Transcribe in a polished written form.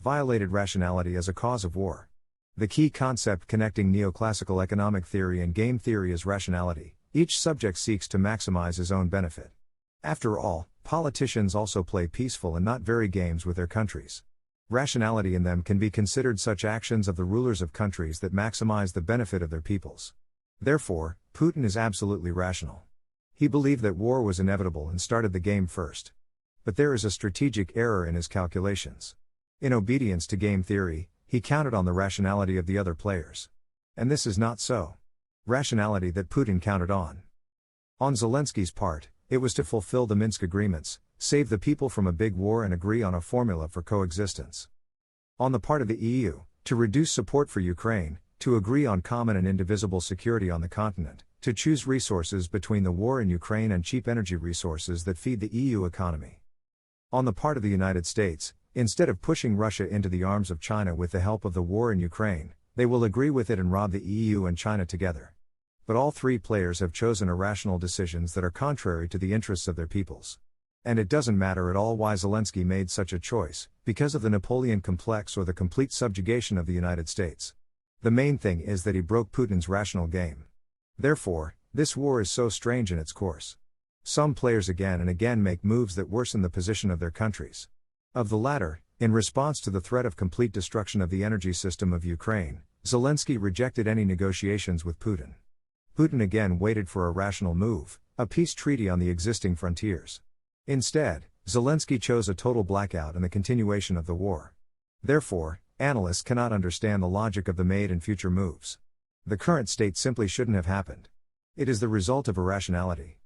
violated rationality as a cause of war. The key concept connecting neoclassical economic theory and game theory is rationality. Each subject seeks to maximize his own benefit. After all, politicians also play peaceful and not very games with their countries. Rationality in them can be considered such actions of the rulers of countries that maximize the benefit of their peoples. Therefore, Putin is absolutely rational. He believed that war was inevitable and started the game first. But there is a strategic error in his calculations. In obedience to game theory, he counted on the rationality of the other players. And this is not so. Rationality that Putin counted on. On Zelensky's part, it was to fulfill the Minsk agreements, save the people from a big war and agree on a formula for coexistence. On the part of the EU, to reduce support for Ukraine, to agree on common and indivisible security on the continent, to choose resources between the war in Ukraine and cheap energy resources that feed the EU economy. On the part of the United States, instead of pushing Russia into the arms of China with the help of the war in Ukraine, they will agree with it and rob the EU and China together. But all three players have chosen irrational decisions that are contrary to the interests of their peoples. And it doesn't matter at all why Zelensky made such a choice, because of the Napoleon complex or the complete subjugation of the United States. The main thing is that he broke Putin's rational game. Therefore, this war is so strange in its course. Some players again and again make moves that worsen the position of their countries. Of the latter, in response to the threat of complete destruction of the energy system of Ukraine, Zelensky rejected any negotiations with Putin. Putin again waited for a rational move, a peace treaty on the existing frontiers. Instead, Zelensky chose a total blackout and the continuation of the war. Therefore, analysts cannot understand the logic of the made and future moves. The current state simply shouldn't have happened. It is the result of irrationality.